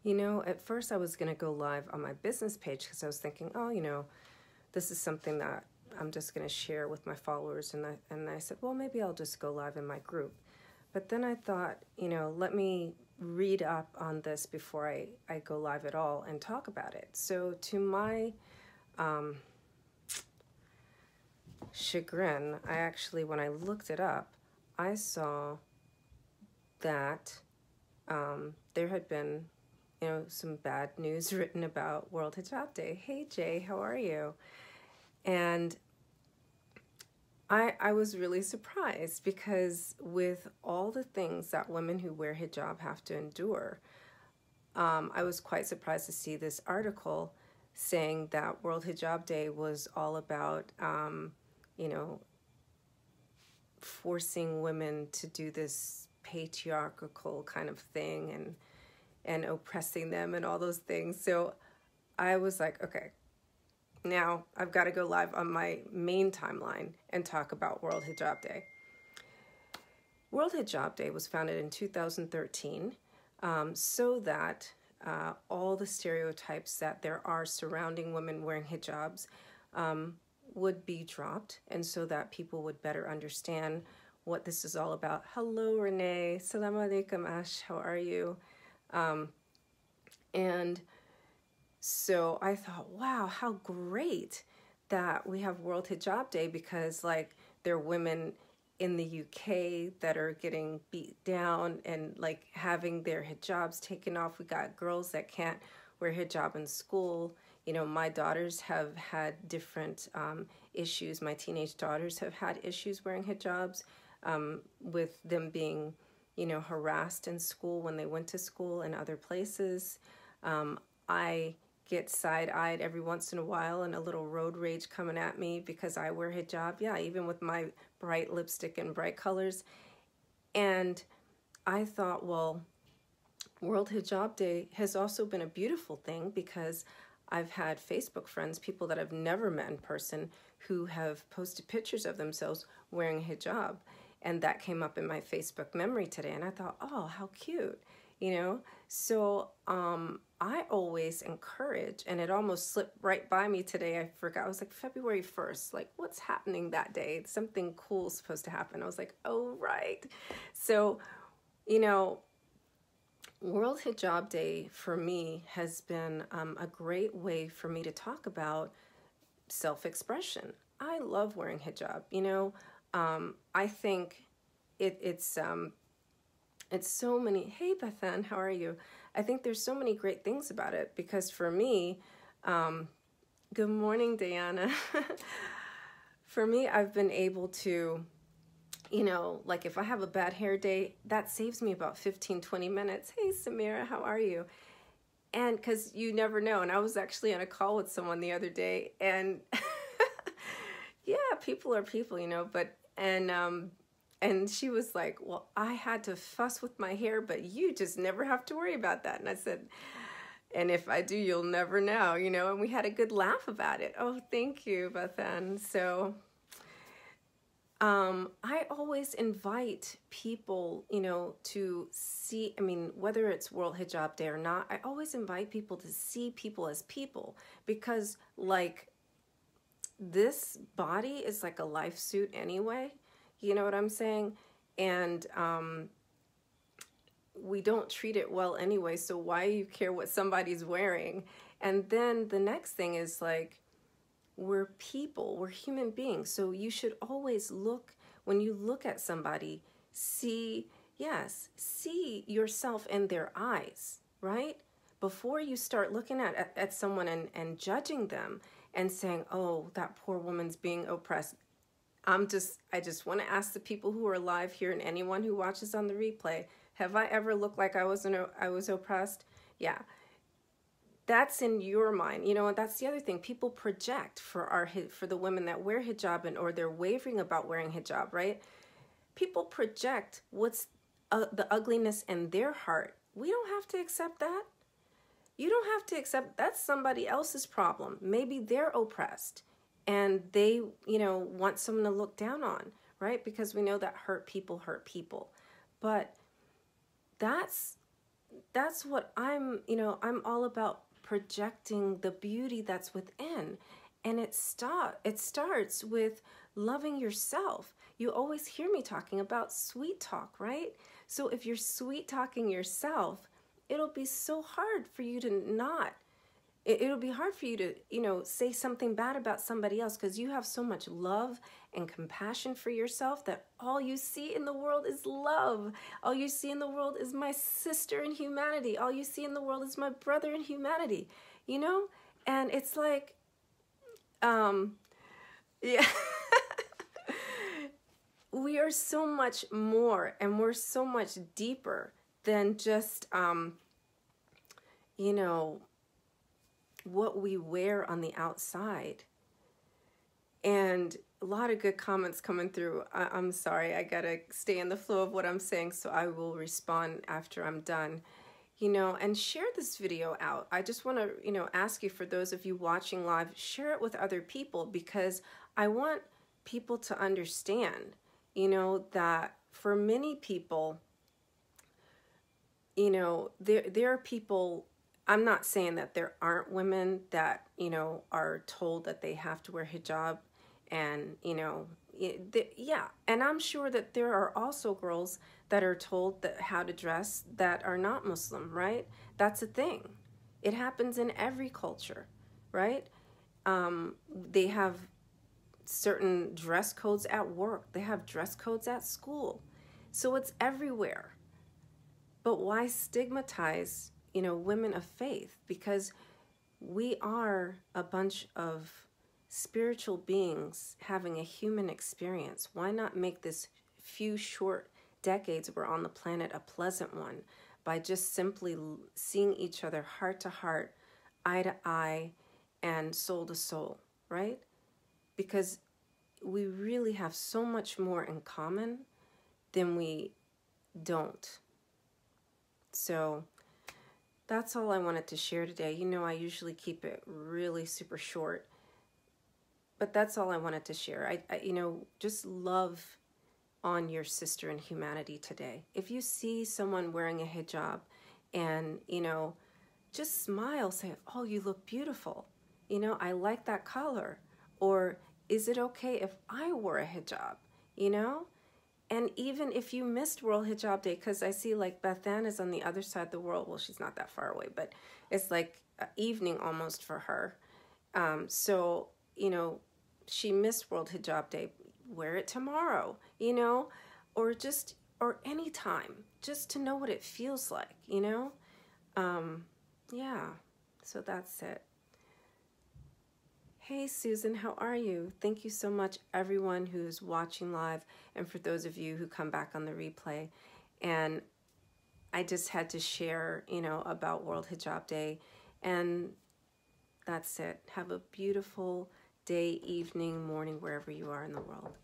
You know, at first I was going to go live on my business page because I was thinking, oh, this is something that I'm just going to share with my followers. And I said, well, maybe I'll just go live in my group. But then I thought, let me read up on this before I go live at all and talk about it. So to my chagrin, I actually, when I looked it up, I saw that there had been, some bad news written about World Hijab Day. Hey, Jay, how are you? And I was really surprised because with all the things that women who wear hijab have to endure, I was quite surprised to see this article saying that World Hijab Day was all about, forcing women to do this patriarchal kind of thing and oppressing them and all those things. So I was like, okay, now I've got to go live on my main timeline and talk about World Hijab Day. World Hijab Day was founded in 2013 so that all the stereotypes that there are surrounding women wearing hijabs would be dropped, and so that people would better understand what this is all about. Hello, Renee. Assalamu alaikum, Ash. How are you? And so I thought, wow, how great that we have World Hijab Day, because there are women in the UK that are getting beat down and having their hijabs taken off. We got girls that can't wear hijab in school. My daughters have had different issues. My teenage daughters have had issues wearing hijabs with them being, harassed in school when they went to school and other places. I get side-eyed every once in a while and a little road rage coming at me because I wear hijab. Yeah, even with my bright lipstick and bright colors. And I thought, well, World Hijab Day has also been a beautiful thing because I've had Facebook friends, people that I've never met in person, who have posted pictures of themselves wearing hijab. And that came up in my Facebook memory today. And I thought, oh, how cute, So I always encourage, and it almost slipped right by me today. I forgot. I was like, February 1st, what's happening that day? Something cool is supposed to happen. I was like, oh, right. So, World Hijab Day for me has been a great way for me to talk about self-expression. I love wearing hijab. I think it's so many. Hey, Bethan, how are you? I think there's so many great things about it because for me, good morning, Diana. For me, I've been able to, if I have a bad hair day, that saves me about 15, 20 minutes. Hey, Samira, how are you? And because you never know. And I was actually on a call with someone the other day, and yeah, people are people, and she was like, well, I had to fuss with my hair, but you just never have to worry about that. And I said, and if I do, you'll never know, and we had a good laugh about it. Oh, thank you, Bethan. So I always invite people, to see, whether it's World Hijab Day or not, I always invite people to see people as people, because this body is like a life suit anyway. You know what I'm saying? And we don't treat it well anyway, so why you care what somebody's wearing? And then the next thing is we're people, we're human beings. So you should always look, when you look at somebody, see yourself in their eyes, right? Before you start looking at someone and judging them and saying, oh, that poor woman's being oppressed. I just want to ask the people who are live here and anyone who watches on the replay, have I ever looked like I was oppressed? Yeah. That's in your mind, and that's the other thing. People project for the women that wear hijab or they're wavering about wearing hijab, right? People project what's the ugliness in their heart. We don't have to accept that. You don't have to accept, that's somebody else's problem. Maybe they're oppressed and they, want someone to look down on, right? Because we know that hurt people. But that's that's what I'm, I'm all about, projecting the beauty that's within. And it starts with loving yourself. You always hear me talking about sweet talk, right? So if you're sweet talking yourself, it'll be so hard for you to not it'll be hard for you to, say something bad about somebody else, because you have so much love and compassion for yourself that all you see in the world is love. All you see in the world is my sister in humanity. All you see in the world is my brother in humanity, And it's like, yeah, we are so much more, and we're so much deeper than just, what we wear on the outside. And a lot of good comments coming through. I'm sorry, I gotta stay in the flow of what I'm saying, so I will respond after I'm done. And share this video out. I just want to, ask you, for those of you watching live, share it with other people, because I want people to understand, that for many people, there are people. I'm not saying that there aren't women that, are told that they have to wear hijab, and, yeah. And I'm sure that there are also girls that are told that how to dress that are not Muslim, right? That's a thing. It happens in every culture, right? They have certain dress codes at work. They have dress codes at school. So it's everywhere. But why stigmatize, women of faith? Because we are a bunch of spiritual beings having a human experience. Why not make this few short decades we're on the planet a pleasant one by just simply seeing each other heart to heart, eye to eye, and soul to soul, right? Because we really have so much more in common than we don't. So that's all I wanted to share today. I usually keep it really super short, but that's all I wanted to share. I just love on your sister in humanity today. If you see someone wearing a hijab, and, just smile, say, oh, you look beautiful. I like that color. Or, is it okay if I wore a hijab? And even if you missed World Hijab Day, because I see like Beth Ann is on the other side of the world. Well, she's not that far away, but it's like evening almost for her. So, she missed World Hijab Day. Wear it tomorrow, or any time, just to know what it feels like, Yeah, so that's it. Hey, Susan, how are you? Thank you so much, everyone who's watching live, and for those of you who come back on the replay. And I just had to share, about World Hijab Day, and that's it. Have a beautiful day, evening, morning, wherever you are in the world.